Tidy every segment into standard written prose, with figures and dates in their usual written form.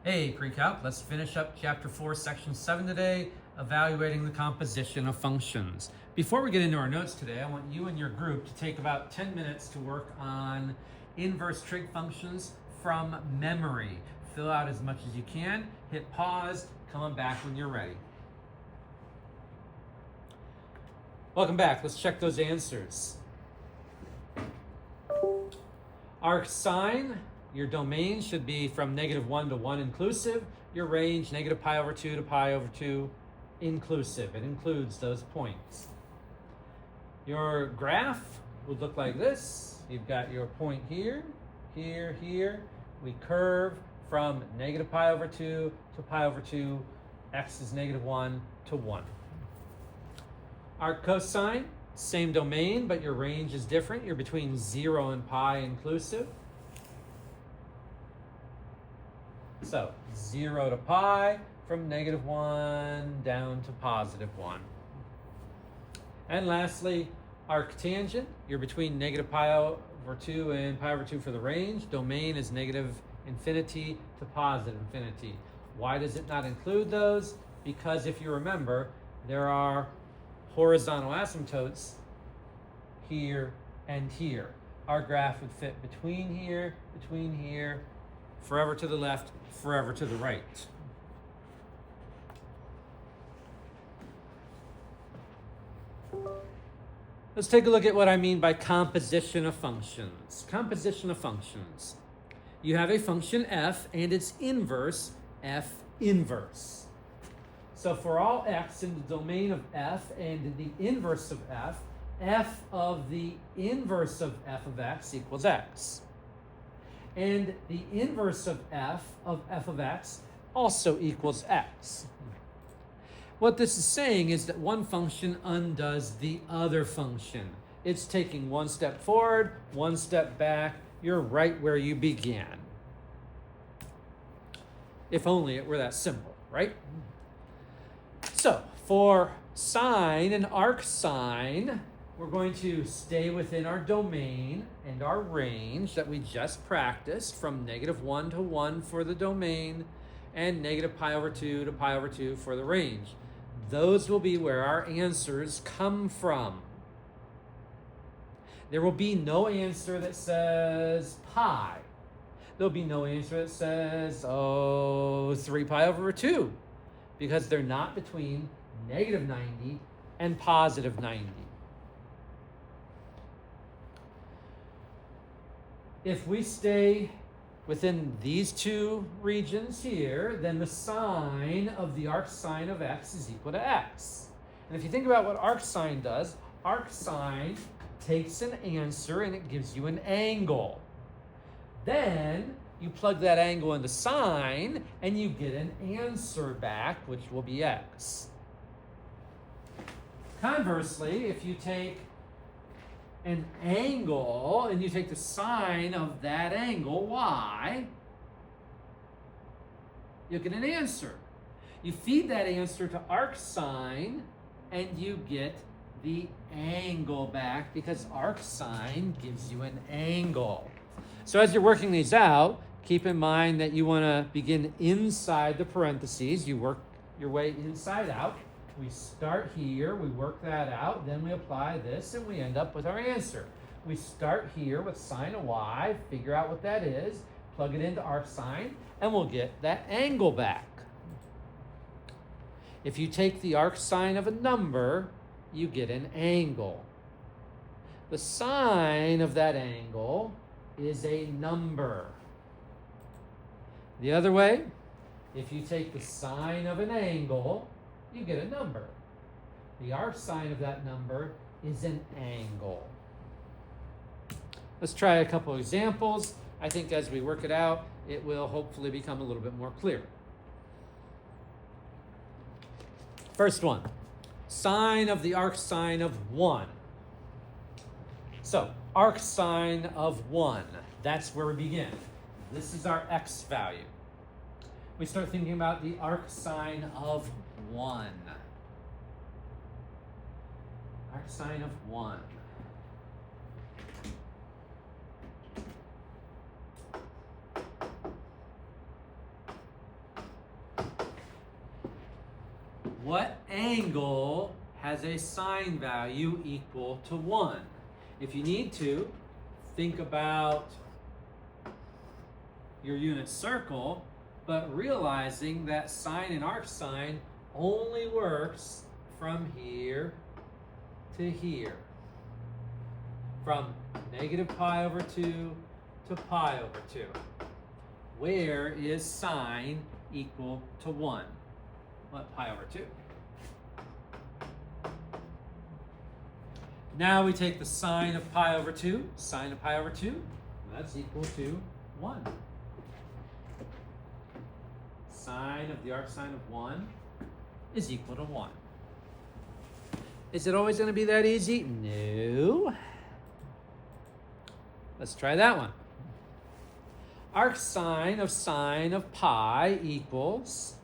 Hey, pre-calc, let's finish up chapter 4, section 7 today, evaluating the composition of functions. Before we get into our notes today, I want you and your group to take about 10 minutes to work on inverse trig functions from memory. Fill out as much as you can, hit pause, come on back when you're ready. Welcome back, let's check those answers. Arc sine, your domain should be from -1 to 1 inclusive. Your range, -π/2 to π/2 inclusive. It includes those points. Your graph would look like this. You've got your point here, here, here. We curve from -π/2 to π/2. X is -1 to 1. Arc cosine, same domain, but your range is different. You're between 0 and pi inclusive. So 0 to pi, from -1 down to +1. And lastly, arctangent, you're between -π/2 and π/2 for the range. Domain is -infinity to +infinity. Why does it not include those? Because if you remember, there are horizontal asymptotes here and here. Our graph would fit between here, forever to the left, forever to the right. Let's take a look at what I mean by composition of functions. Composition of functions. You have a function f and its inverse, f inverse. So for all x in the domain of f and the inverse of f, f of the inverse of f of x equals x. And the inverse of f of x also equals x. What this is saying is that one function undoes the other function. It's taking one step forward, one step back. You're right where you began. If only it were that simple, right? So for sine and arc sine, we're going to stay within our domain and our range that we just practiced from -1 to 1 for the domain and -π/2 to π/2 for the range. Those will be where our answers come from. There will be no answer that says pi. There'll be no answer that says, 3π/2, because they're not between -90 and +90. If we stay within these two regions here, then the sine of the arc sine of x is equal to x. And if you think about what arc sine does, arc sine takes an answer and it gives you an angle. Then you plug that angle into sine and you get an answer back, which will be x. Conversely, if you take an angle and you take the sine of that angle, y, you get an answer. You feed that answer to arc sine and you get the angle back because arc sine gives you an angle. So as you're working these out, keep in mind that you want to begin inside the parentheses. You work your way inside out. We start here, we work that out, then we apply this, and we end up with our answer. We start here with sine of y, figure out what that is, plug it into arc sine, and we'll get that angle back. If you take the arc sine of a number, you get an angle. The sine of that angle is a number. The other way, if you take the sine of an angle, you get a number. The arc sine of that number is an angle. Let's try a couple examples. I think as we work it out, it will hopefully become a little bit more clear. First one, sine of the arc sine of 1. So, arc sine of 1, that's where we begin. This is our x value. We start thinking about the arc sine of 1. Arc sine of 1. what angle has a sine value equal to 1? If you need to, think about your unit circle, but realizing that sine and arcsine only works from here to here. From negative pi over 2 to pi over 2. Where is sine equal to 1? What, pi over 2? Now we take the sine of pi over 2, sine of pi over 2, that's equal to 1. Sine of the arcsine of 1 is equal to 1. Is it always going to be that easy? No. Let's try that one. Arcsine of sine of pi equals,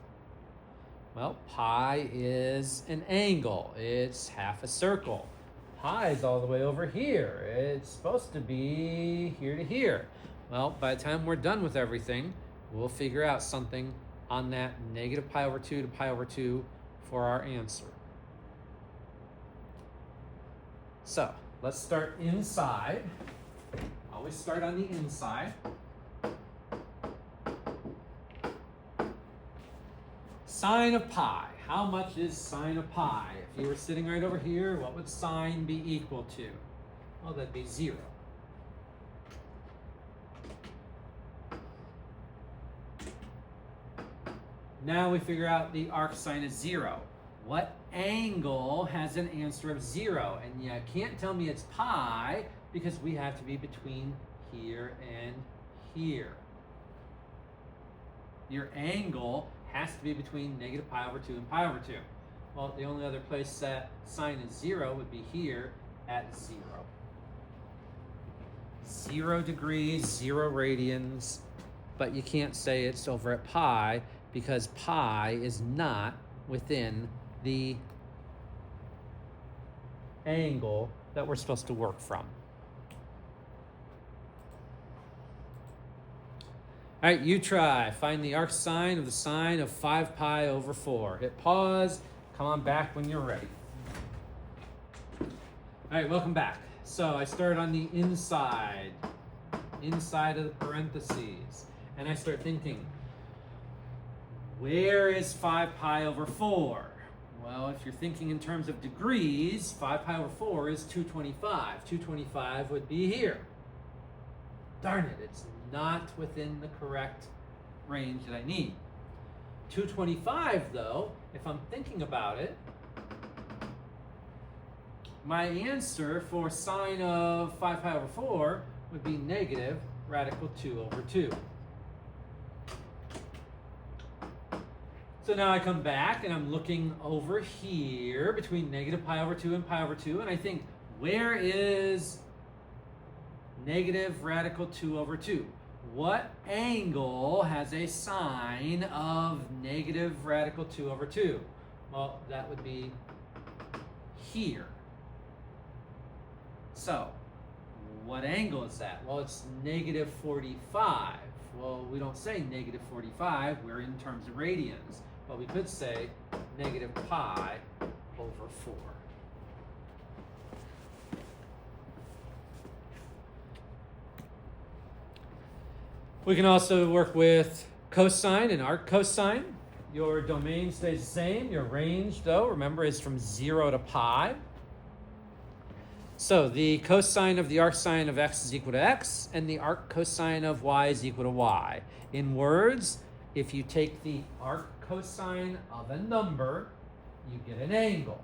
well, pi is an angle. It's half a circle. Pi is all the way over here. It's supposed to be here to here. Well, by the time we're done with everything, we'll figure out something on that negative pi over 2 to pi over 2 for our answer. So, let's start inside. Always start on the inside. Sine of pi. How much is sine of pi? If you were sitting right over here, what would sine be equal to? Well, that'd be 0. Now we figure out the arcsine is 0. What angle has an answer of 0? And you can't tell me it's pi because we have to be between here and here. Your angle has to be between negative pi over 2 and pi over 2. Well, the only other place that sine is 0 would be here at 0. 0 degrees, 0 radians, but you can't say it's over at pi because pi is not within the angle that we're supposed to work from. All right, you try. Find the arcsine of the sine of 5 pi over 4. Hit pause. Come on back when you're ready. All right, welcome back. So I start on the inside of the parentheses. And I start thinking, where is 5 pi over 4? Well, if you're thinking in terms of degrees, 5 pi over 4 is 225. 225 would be here. Darn it, it's not within the correct range that I need. 225, though, if I'm thinking about it, my answer for sine of 5 pi over 4 would be negative radical 2 over 2. So now I come back and I'm looking over here between negative pi over 2 and pi over 2, and I think, where is negative radical 2 over 2? What angle has a sine of negative radical 2 over 2? Well, that would be here. So, what angle is that? Well, it's negative 45. Well, we don't say negative 45, we're in terms of radians. But we could say negative pi over 4. We can also work with cosine and arc cosine. Your domain stays the same. Your range, though, remember, is from 0 to pi. So the cosine of the arcsine of x is equal to x, and the arc cosine of y is equal to y. In words, if you take the arc cosine of a number, you get an angle.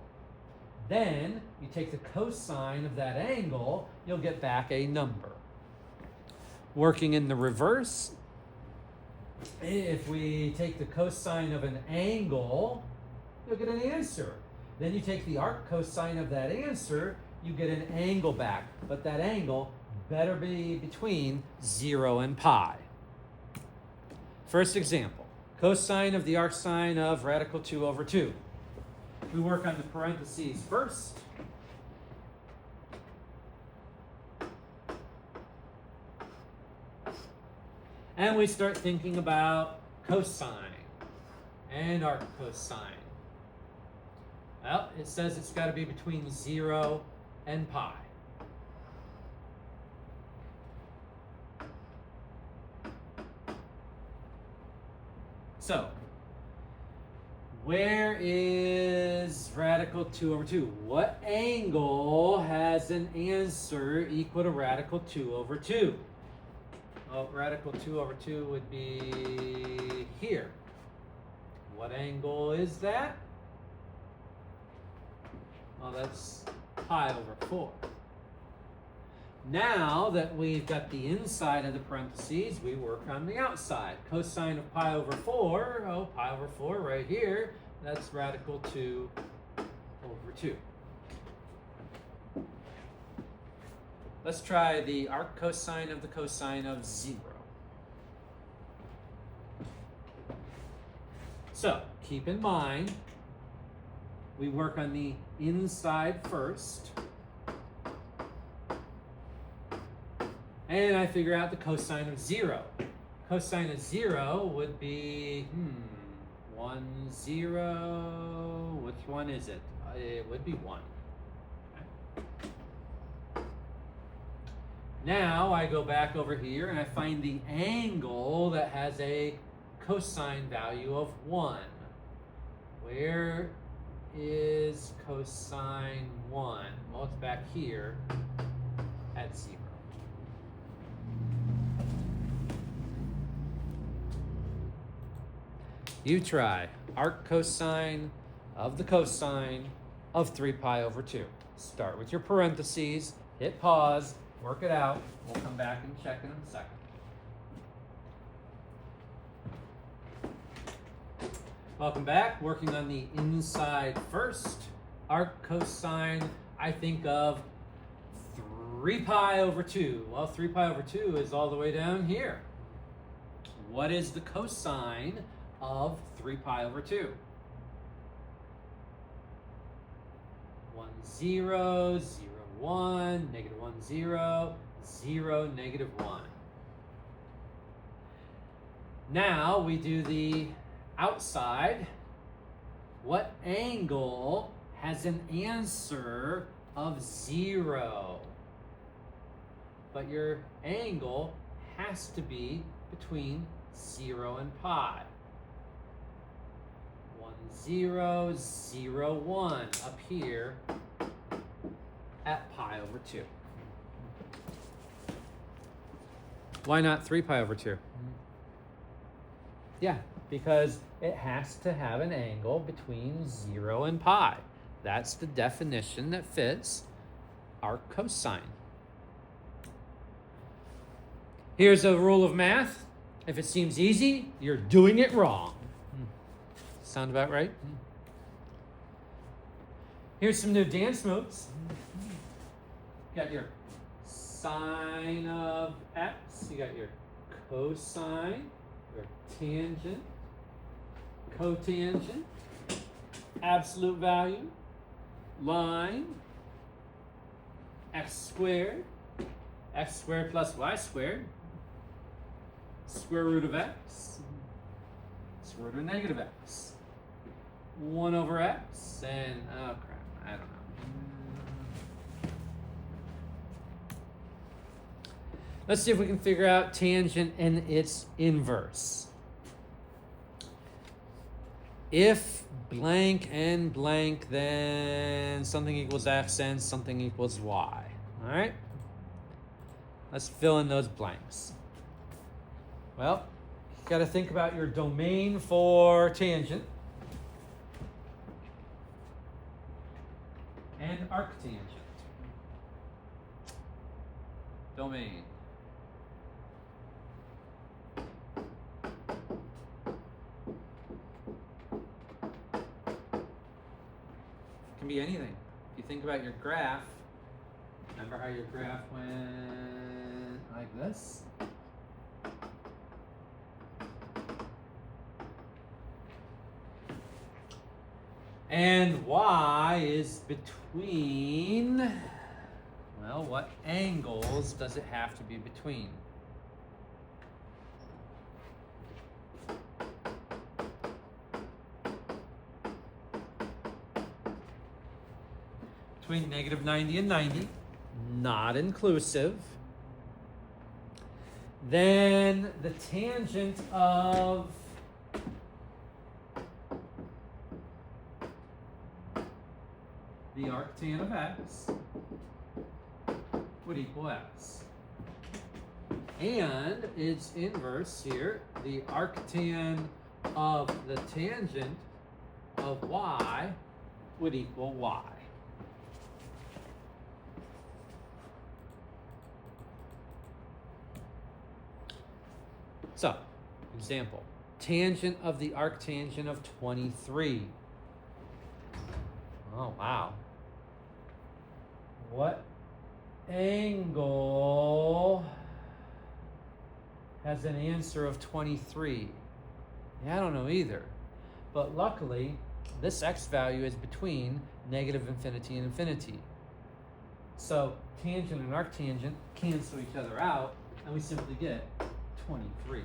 Then you take the cosine of that angle, you'll get back a number. Working in the reverse, if we take the cosine of an angle, you'll get an answer. Then you take the arc cosine of that answer, you get an angle back. But that angle better be between 0 and pi. First example, cosine of the arcsine of radical 2 over 2. We work on the parentheses first. And we start thinking about cosine and arc cosine. Well, it says it's got to be between 0 and pi. So, where is radical 2 over 2? What angle has an answer equal to radical 2 over 2? Well, radical 2 over 2 would be here. What angle is that? Well, that's pi over 4. Now that we've got the inside of the parentheses, we work on the outside. Cosine of pi over 4, oh, pi over 4 right here, that's radical 2 over 2. Let's try the arc cosine of the cosine of 0. So, keep in mind, we work on the inside first. And I figure out the cosine of 0. Cosine of 0 would be, 1, 0. Which one is it? It would be 1. Okay. Now I go back over here and I find the angle that has a cosine value of 1. Where is cosine 1? Well, it's back here at 0. You try arc cosine of the cosine of 3 pi over 2. Start with your parentheses, hit pause, work it out. We'll come back and check in a second. Welcome back. Working on the inside first. Arc cosine, I think of 3 pi over 2. Well, 3 pi over 2 is all the way down here. What is the cosine of 3 pi over 2? 1, 0, 0, 1, negative 1, 0, 0, negative 1. Now we do the outside. What angle has an answer of 0? But your angle has to be between 0 and pi. 1, 0, 0, 1 up here at pi over 2. Why not 3 pi over 2? Yeah, because it has to have an angle between 0 and pi. That's the definition that fits arc cosine. Here's a rule of math. If it seems easy, you're doing it wrong. Sound about right? Here's some new dance moves. Got your sine of x. You got your cosine, your tangent, cotangent, absolute value, line, x squared plus y squared, square root of x, square root of negative x, 1 over x, and oh crap, I don't know. Let's see if we can figure out tangent and its inverse. If blank and blank, then something equals x and something equals y. All right? Let's fill in those blanks. Well, you got to think about your domain for tangent and arctangent. Domain. Can be anything. If you think about your graph, remember how your graph went like this? And y is between, well, what angles does it have to be between? between negative 90 and 90, not inclusive. Then the tangent of the arctan of x would equal x. And its inverse here, the arctan of the tangent of y would equal y. So, example, tangent of the arctangent of 23. Oh, wow. What angle has an answer of 23? Yeah, I don't know either. But luckily, this x value is between negative infinity and infinity. So tangent and arctangent cancel each other out, and we simply get 23.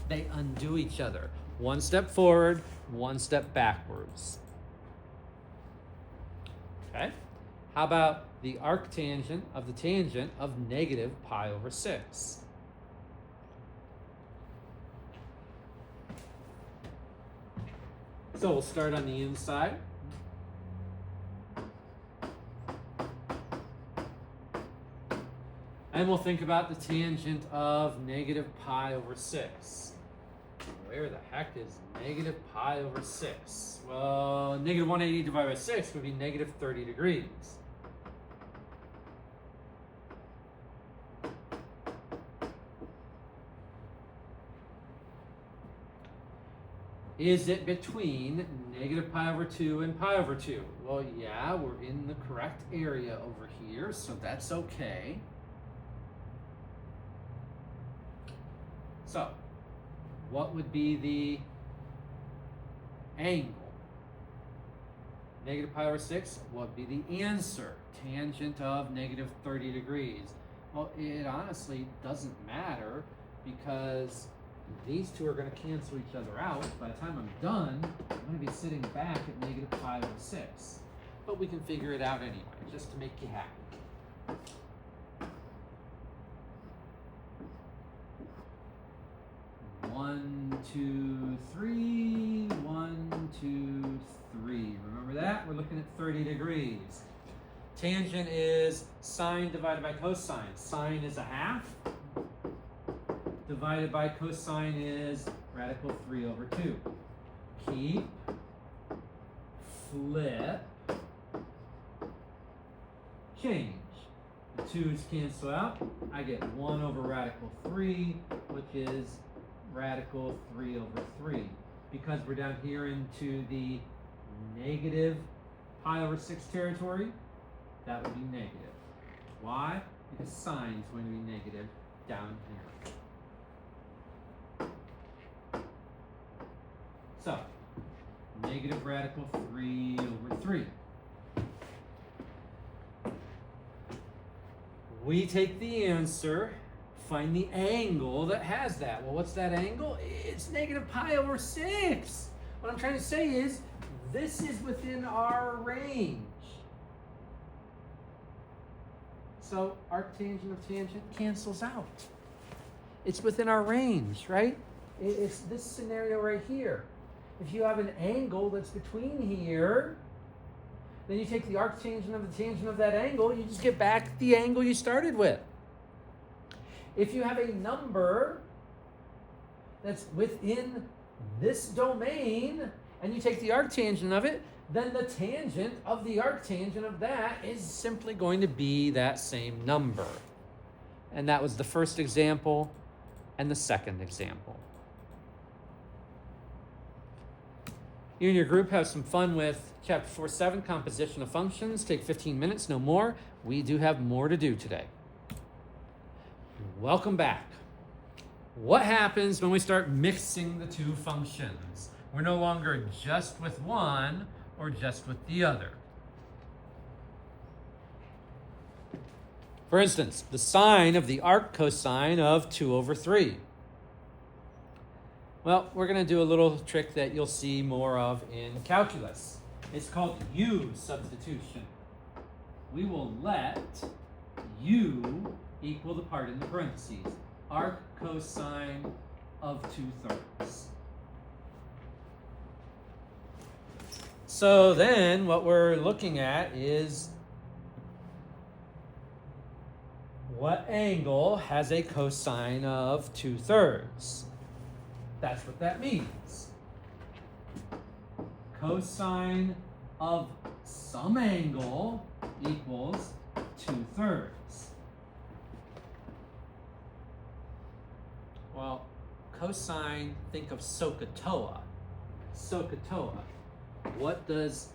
They undo each other. One step forward, one step backwards. Okay? How about the arctangent of the tangent of negative pi over 6? So we'll start on the inside. And we'll think about the tangent of negative pi over 6. Where the heck is negative pi over 6? Well, negative 180 divided by 6 would be negative 30 degrees. Is it between negative pi over 2 and pi over 2? Well, yeah, we're in the correct area over here, so that's okay. So, what would be the angle? Negative pi over 6, what would be the answer? Tangent of negative 30 degrees. Well, it honestly doesn't matter because these two are going to cancel each other out. By the time I'm done, I'm going to be sitting back at negative pi over 6. But we can figure it out anyway, just to make you happy. 1, 2, 3, 1, 2, 3. Remember that? We're looking at 30 degrees. Tangent is sine divided by cosine. Sine is a half. Divided by cosine is radical 3 over 2. Keep, flip, change. The 2's cancel out. I get 1 over radical 3, which is radical 3 over 3. Because we're down here into the negative pi over 6 territory, that would be negative. Why? Because sine is going to be negative down here. So, negative radical 3 over 3. We take the answer, find the angle that has that. Well, what's that angle? It's negative pi over 6. What I'm trying to say is, this is within our range. So, arctangent of tangent cancels out. It's within our range, right? It's this scenario right here. If you have an angle that's between here, then you take the arctangent of the tangent of that angle, you just get back the angle you started with. If you have a number that's within this domain, and you take the arctangent of it, then the tangent of the arctangent of that is simply going to be that same number. And that was the first example and the second example. You and your group have some fun with Chapter 4.7, composition of functions. Take 15 minutes, no more. We do have more to do today. Welcome back. What happens when we start mixing the two functions? We're no longer just with one or just with the other. For instance, the sine of the arc cosine of 2 over 3. Well, we're going to do a little trick that you'll see more of in calculus. It's called U substitution. we will let u equal the part in the parentheses. Arc cosine of 2/3. So then what we're looking at is what angle has a cosine of 2/3? That's what that means. Cosine of some angle equals 2/3. Well, cosine, think of SOHCAHTOA. SOHCAHTOA. What does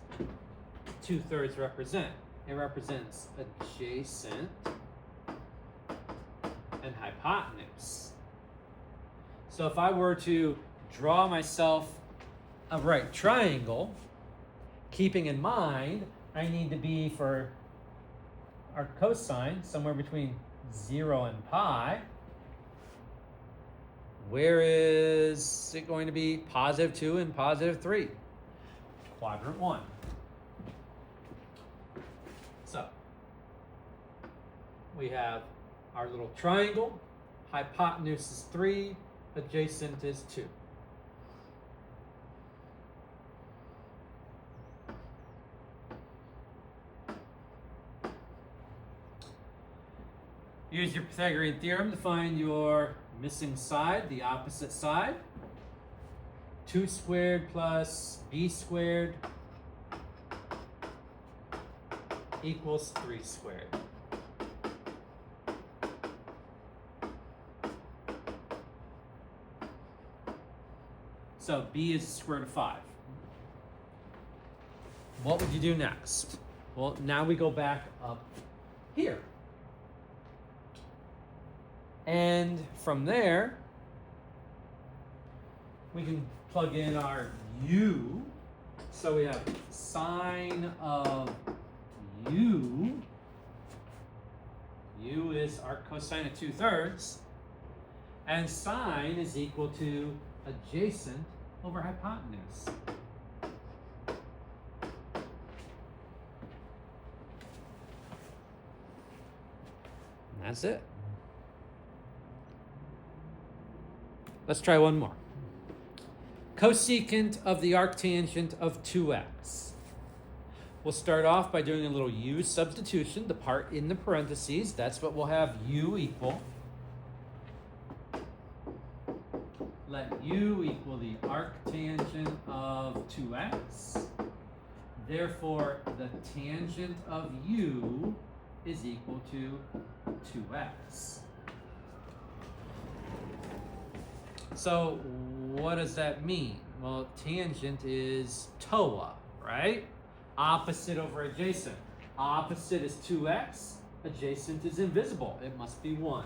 2/3 represent? It represents adjacent and hypotenuse. So if I were to draw myself a right triangle, keeping in mind I need to be for our cosine somewhere between 0 and pi. Where is it going to be? +2 and +3. Quadrant 1. So we have our little triangle. Hypotenuse is 3, adjacent is 2. Use your Pythagorean theorem to find your missing side, the opposite side. 2 squared plus b squared equals 3 squared. So b is the square root of 5. What would you do next? Well, now we go back up here. And from there, we can plug in our u. So we have sine of u. U is arc cosine of 2/3. And sine is equal to adjacent over hypotenuse. And that's it. Let's try one more. Cosecant of the arctangent of 2x. We'll start off by doing a little u substitution, the part in the parentheses. That's what we'll have u equal. Let u equal the arctangent of 2x. Therefore, the tangent of u is equal to 2x. So what does that mean? Well, tangent is TOA, right? Opposite over adjacent. Opposite is 2x. Adjacent is invisible. It must be 1.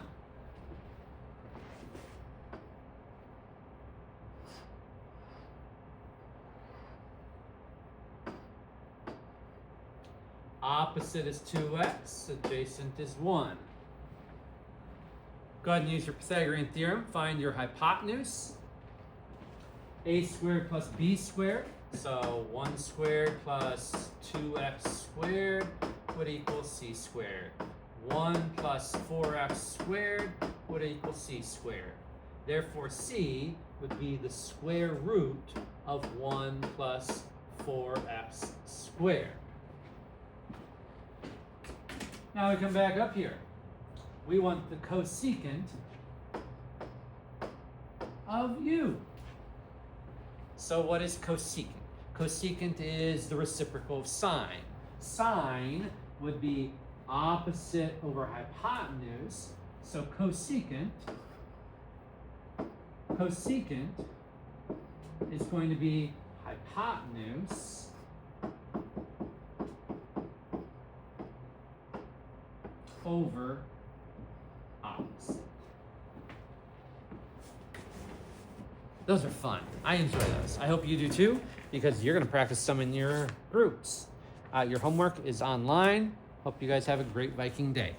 Opposite is 2x. Adjacent is 1. Go ahead and use your Pythagorean theorem. Find your hypotenuse. A squared plus b squared. So 1 squared plus 2x squared would equal c squared. 1 plus 4x squared would equal c squared. Therefore, c would be the square root of 1 plus 4x squared. Now we come back up here. We want the cosecant of u. So what is cosecant? Cosecant is the reciprocal of sine. Sine would be opposite over hypotenuse. So cosecant is going to be hypotenuse over opposite. Those are fun. I enjoy those. I hope you do too, because you're going to practice some in your groups. Your homework is online. Hope you guys have a great Viking day.